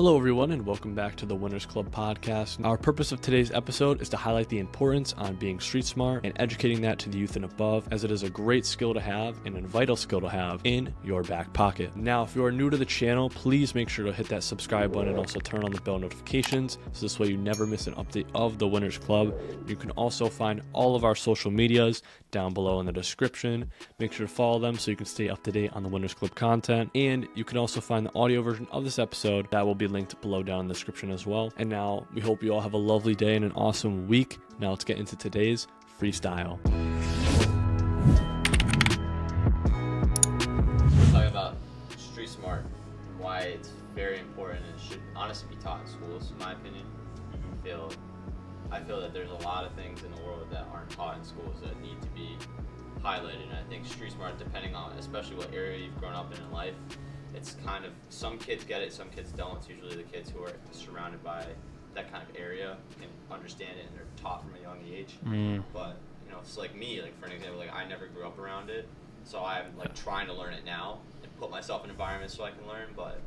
Hello everyone and welcome back to the Winners Club podcast. Our purpose of today's episode is to highlight the importance on being street smart and educating that to the youth and above, as it is a great skill to have and a vital skill to have in your back pocket. Now, if you are new to the channel, please make sure to hit that subscribe button and also turn on the bell notifications so this way you never miss an update of the Winners Club. You can also find all of our social medias down below in the description. Make sure to follow them so you can stay up to date on the Winners Club content, and you can also find the audio version of this episode that will be linked below down in the description as well. And now we hope you all have a lovely day and an awesome week. Now let's get into today's freestyle. Talk about street smart, why it's very important and should honestly be taught in schools, in my opinion. I feel that there's a lot of things in the world that aren't taught in schools that need to be highlighted, and I think street smart, depending on especially what area you've grown up in life, it's kind of, some kids get it, some kids don't. It's usually the kids who are surrounded by that kind of area and understand it and they're taught from a young age. But you know, it's like me, like for an example, like I never grew up around it, so I'm like trying to learn it now and put myself in environments so I can learn. But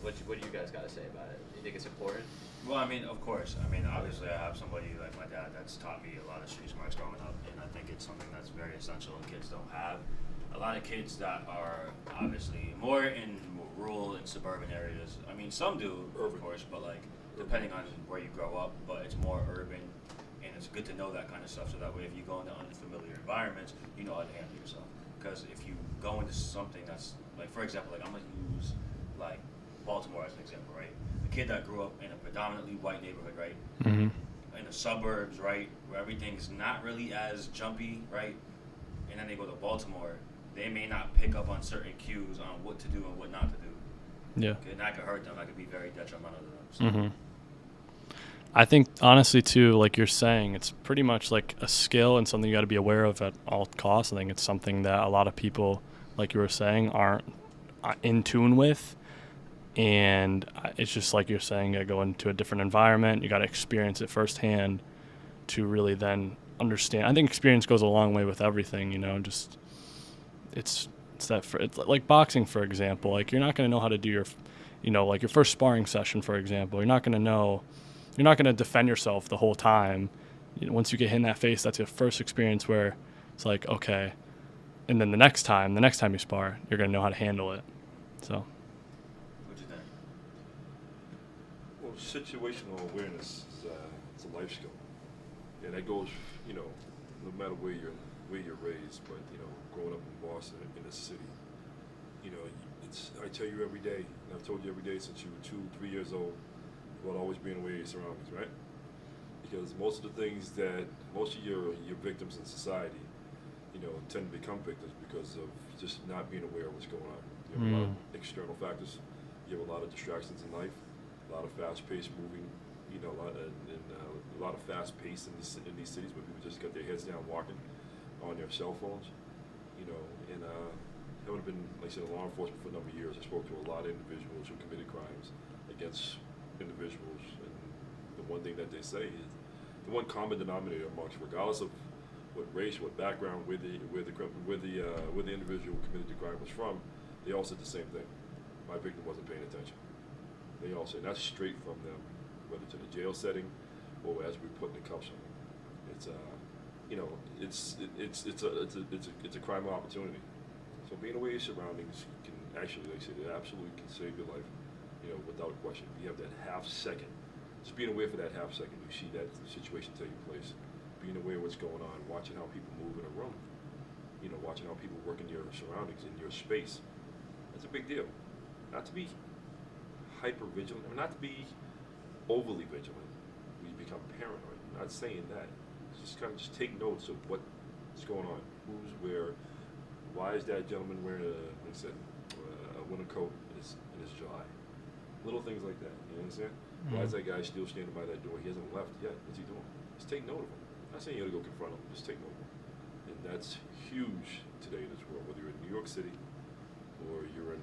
what do you guys got to say about it? Do you think it's important? Well, I mean, of course. I mean, obviously, I have somebody like my dad that's taught me a lot of street smarts growing up, and I think it's something that's very essential and kids don't have. A lot of kids that are obviously more in rural and suburban areas. I mean, some do, of course, but like depending on where you grow up, but it's more urban, and it's good to know that kind of stuff so that way if you go into unfamiliar environments, you know how to handle yourself. Because if you go into something that's, like for example, like I'm going to use like Baltimore as an example, right? A kid that grew up in a predominantly white neighborhood, right? In the suburbs, right? Where everything's not really as jumpy, right? And then they go to Baltimore, they may not pick up on certain cues on what to do and what not to do. Yeah. And that could hurt them. That could be very detrimental to them. So. I think, honestly, too, like you're saying, it's pretty much like a skill and something you got to be aware of at all costs. I think it's something that a lot of people, like you were saying, aren't in tune with. And it's just like you're saying, you got to go into a different environment. You got to experience it firsthand to really then understand. I think experience goes a long way with everything, you know, just it's like boxing, for example. Like you're not going to know how to do your, you know, like your first sparring session, for example. You're not going to defend yourself the whole time. You know, once you get hit in that face, that's your first experience where it's like, okay. And then the next time you spar, you're going to know how to handle it. So. Well, situational awareness is it's a life skill, and that goes, you know, no matter where you're raised. But you know, growing up in Boston, in this city, you know, I tell you every day, and I've told you every day since you were 2-3 years old, about always being aware of your surroundings, right? Because most of the things that most of your victims in society, you know, tend to become victims because of just not being aware of what's going on. You have a lot of external factors. You have a lot of distractions in life. A lot of fast-paced moving, you know, a lot of fast-paced in these cities where people just got their heads down walking on their cell phones, you know. And having been, like I said, in law enforcement for a number of years, I spoke to a lot of individuals who committed crimes against individuals, and the one thing that they say is the one common denominator amongst, regardless of what race, what background, where the individual who committed the crime was from, they all said the same thing: my victim wasn't paying attention. They all say that's straight from them, whether it's in a jail setting or as we put in the cuffs on them. It's you know, it's a crime opportunity. So being aware of your surroundings can actually, like I said, it absolutely can save your life, you know, without question. You have that half second. Just being aware for that half second, you see that situation taking place. Being aware of what's going on, watching how people move in a room, you know, watching how people work in your surroundings, in your space. That's a big deal. Not to be hyper vigilant, or not to be overly vigilant. We become paranoid. I'm not saying that. Just kind of just take notes of what's going on, who's where. Why is that gentleman wearing a winter coat in his July? Little things like that. You understand? Why is that guy still standing by that door? He hasn't left yet. What's he doing? Just take note of him. I'm not saying you got to go confront him. Just take note of him. And that's huge today in this world. Whether you're in New York City or you're in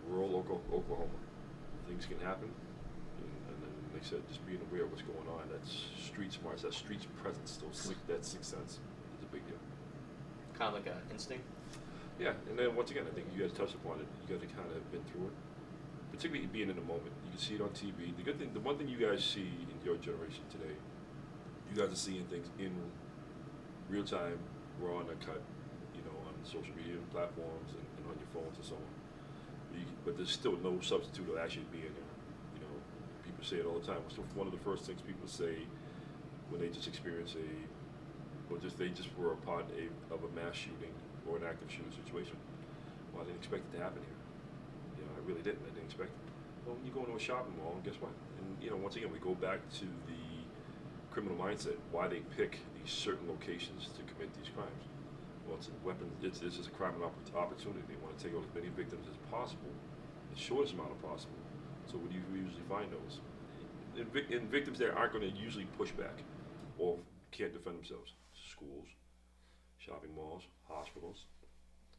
rural Oklahoma. Things can happen, and then, like I said, just being aware of what's going on. That's street smarts. That street presence. That sixth sense is a big deal. Kind of like an instinct. Yeah, and then once again, I think you guys touched upon it. You got to kind of have been through it. particularly being in the moment. You can see it on TV. The one thing you guys see in your generation today, you guys are seeing things in real time, raw and uncut, on social media platforms and on your phones and so on. But there's still no substitute of actually being there. People say it all the time. So one of the first things people say when they just experience they just were a part of a mass shooting or an active shooting situation. Well, I didn't expect it to happen here. I really didn't. I didn't expect it. Well, when you go into a shopping mall, and guess what? And once again, we go back to the criminal mindset. Why they pick these certain locations to commit these crimes? Well, it's a weapon. It's just a crime and opportunity. They want to take out as many victims as possible, the shortest amount of possible. So where do you usually find those? And victims there aren't going to usually push back or can't defend themselves. Schools, shopping malls, hospitals.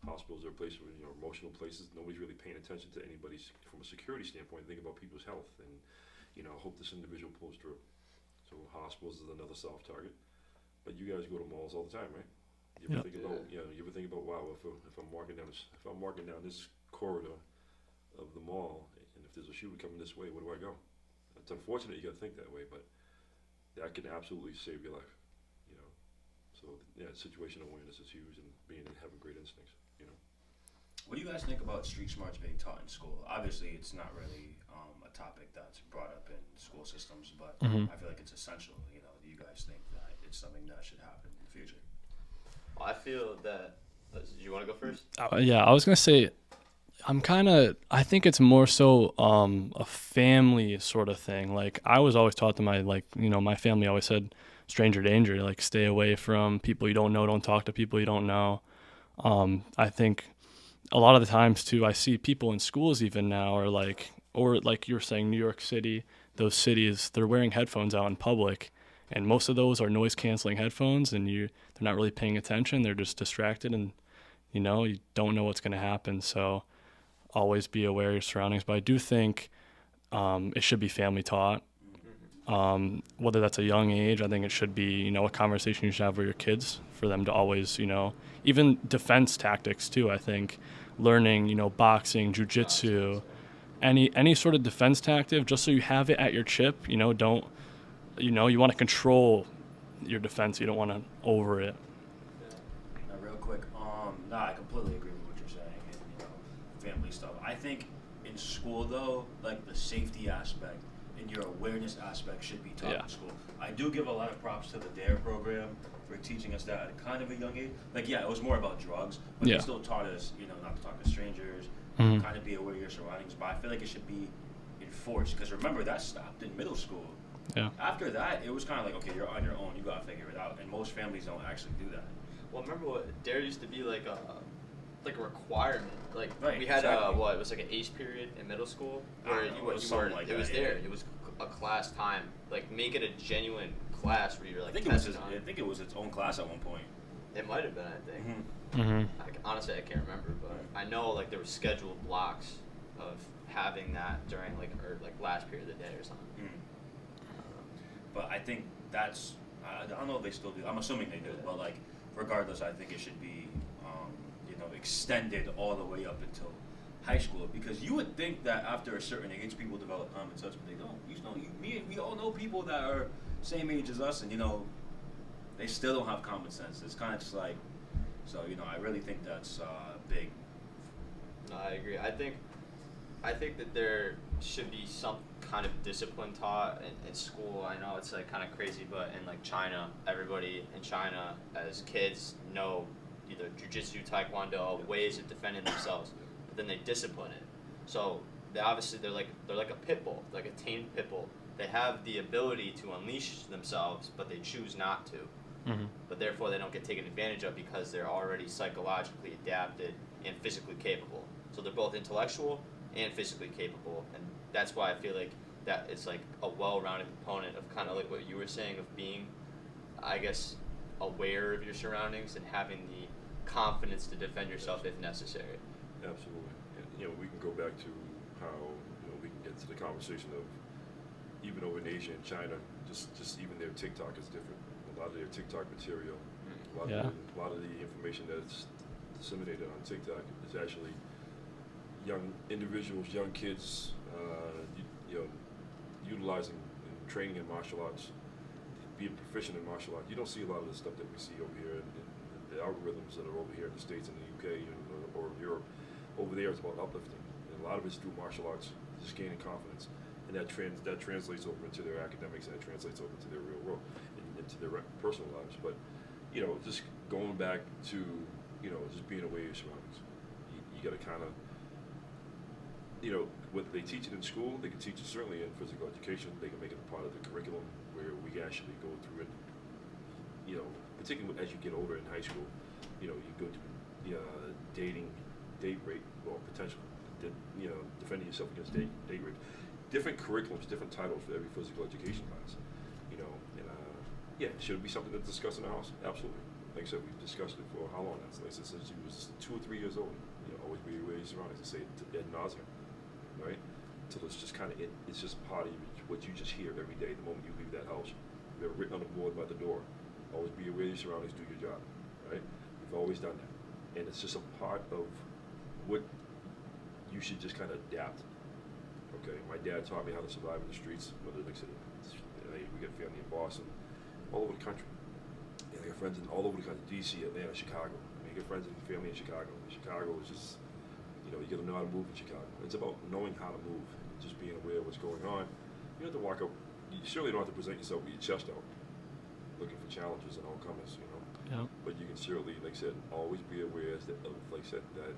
Hospitals are places, emotional places. Nobody's really paying attention to anybody's from a security standpoint. Think about people's health and, hope this individual pulls through. So hospitals is another soft target. But you guys go to malls all the time, right? You ever think about, you ever think about, wow, if I'm walking down this corridor of the mall, and if there's a shooter coming this way, where do I go? It's unfortunate you got to think that way, but that can absolutely save your life. So situational awareness is huge, and having great instincts. What do you guys think about street smarts being taught in school? Obviously, it's not really a topic that's brought up in school systems, but I feel like it's essential. Do you guys think that it's something that should happen in the future? Well, I feel that. Do you want to go first? Yeah, I was gonna say, I think it's more so a family sort of thing. Like I was always taught to my family always said, stranger danger, like stay away from people you don't know, don't talk to people you don't know. I think a lot of the times too, I see people in schools even now or like you were saying, New York City, those cities, they're wearing headphones out in public, and most of those are noise canceling headphones, and they're not really paying attention. They're just distracted, and you don't know what's going to happen. So always be aware of your surroundings. But I do think it should be family taught. Whether that's a young age, I think it should be, a conversation you should have with your kids for them to always, even defense tactics too. I think learning, boxing, jujitsu, any sort of defense tactic, just so you have it at your chip, you want to control your defense. You don't want to over it. Real quick, I completely agree with what you're saying, and, family stuff. I think in school though, like the safety aspect and your awareness aspect should be taught in school. I do give a lot of props to the DARE program for teaching us that at a kind of a young age. Like, it was more about drugs, but they still taught us, not to talk to strangers, kind of be aware of your surroundings. But I feel like it should be enforced, because remember, that stopped in middle school. Yeah. After that, it was kind of like, okay, you're on your own, you got to figure it out. And most families don't actually do that. Well, remember what DARE used to be like a requirement. Like we had exactly. it was like an ACE period in middle school where it was there. It was a class time. Like make it a genuine class where you're like. I think it was its own class at one point. It might have been. I think. Mm-hmm. Honestly, I can't remember, but I know like there were scheduled blocks of having that during last period of the day or something. But I think that's. I don't know if they still do. I'm assuming they do. But regardless, I think it should be. Extended all the way up until high school, because you would think that after a certain age people develop common sense, but they don't. We all know people that are same age as us, and they still don't have common sense. It's kind of just like, so I really think that's big. No, I agree. I think that there should be some kind of discipline taught in school. I know it's kind of crazy, but in China, everybody in China as kids know either jiu-jitsu, taekwondo, ways of defending themselves, but then they discipline it. So they're like a pit bull, like a tamed pit bull. They have the ability to unleash themselves, but they choose not to. Mm-hmm. But therefore they don't get taken advantage of because they're already psychologically adapted and physically capable. So they're both intellectual and physically capable, and that's why I feel like that it's like a well-rounded component of kind of like what you were saying of being, I guess, aware of your surroundings and having the confidence to defend yourself if necessary. Absolutely. And, we can go back to how, we can get to the conversation of even over in Asia and China, just even their TikTok is different. A lot of their TikTok material, a lot of the information that's disseminated on TikTok is actually young individuals, young kids you know, utilizing and training in martial arts, being proficient in martial arts. You don't see a lot of the stuff that we see over here, and the algorithms that are over here in the States and the UK or Europe. Over there, it's about uplifting, and a lot of it's through martial arts, just gaining confidence, and that translates over into their academics, and that translates over to their real world, and into their personal lives. But you know, just going back to, you know, just being aware of your surroundings. You got to kind of, you know, whether they teach it in school, they can teach it certainly in physical education. They can make it a part of the curriculum where we actually go through it. You know, particularly as you get older in high school, you know, you go through date rape, or potential, you know, defending yourself against date rape. Different curriculums, different titles for every physical education class. You know, and yeah, should it be something to discuss in the house? Absolutely. Like I said, we've discussed it for how long? That's like since he was 2 or 3 years old. You know, always be aware of your surroundings. I say it ad nauseum, right? Until it's just kind of it's just part of you, what you just hear every day. The moment you leave that house, they're written on the board by the door. Always be aware of your surroundings. Do your job, right? We've always done that, and it's just a part of what you should just kind of adapt. Okay, my dad taught me how to survive in the streets. Whether like I said, we got family in Boston, all over the country. I got friends in all over the country, DC, Atlanta, Chicago. I get friends and family in Chicago. Chicago is just, you know, you got to know how to move in Chicago. It's about knowing how to move, and just being aware of what's going on. You don't have to walk up, you certainly don't have to present yourself with your chest out, looking for challenges and all comers, you know. Yeah. But you can certainly, like I said, always be aware of, like I said, that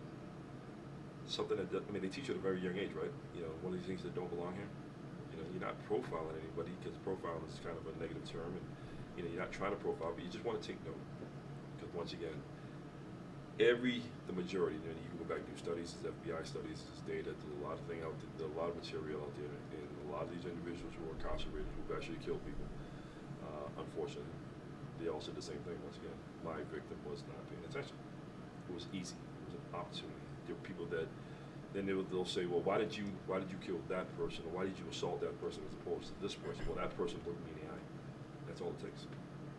something that, I mean, they teach you at a very young age, right? You know, one of these things that don't belong here. You know, you're not profiling anybody, because profiling is kind of a negative term, and you know, you're not trying to profile, but you just want to take note. Because once again, the majority, you know, you can go back and do studies, there's FBI studies, there's data, there's a lot of thing out there, there's a lot of material out there, and a lot of these individuals who are incarcerated, who've actually killed people, unfortunately, they all said the same thing. Once again, my victim was not paying attention. It was easy. It was an opportunity. There were people that, then they'll say, well, why did you kill that person, or why did you assault that person as opposed to this person? Well, that person looked me in the eye. That's all it takes.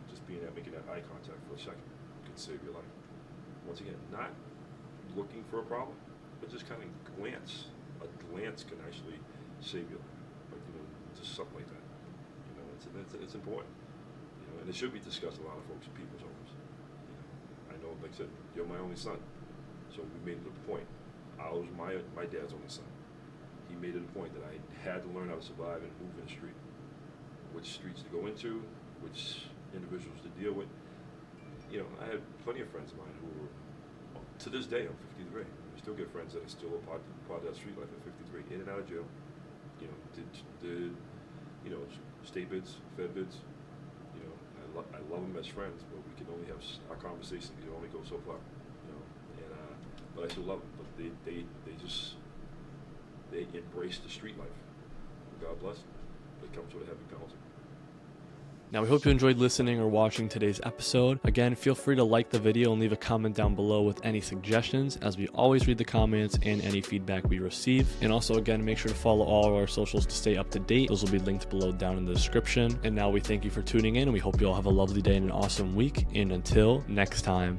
Just making that eye contact for a second could save your life. Once again, not looking for a problem, but just kind of glance. A glance can actually save your life. But you know, just something like that. You know, it's important. You know, and it should be discussed in a lot of folks' people's homes. You know, I know, like I said, you're my only son, so we made it a point. I was my dad's only son. He made it a point that I had to learn how to survive and move in the street. Which streets to go into, which individuals to deal with. You know, I had plenty of friends of mine who were, to this day, I'm 53. I still get friends that are still a part of that street life at 53, in and out of jail. You know, did you know, state bids, fed bids. You know, I love them as friends, but we can only have our conversations. We can only go so far. You know, and but I still love them. But they embrace the street life. God bless them. But it comes with a heavy penalty. Now, we hope you enjoyed listening or watching today's episode. Again, feel free to like the video and leave a comment down below with any suggestions, as we always read the comments and any feedback we receive. And also, again, make sure to follow all of our socials to stay up to date. Those will be linked below down in the description. And now we thank you for tuning in, and we hope you all have a lovely day and an awesome week. And until next time.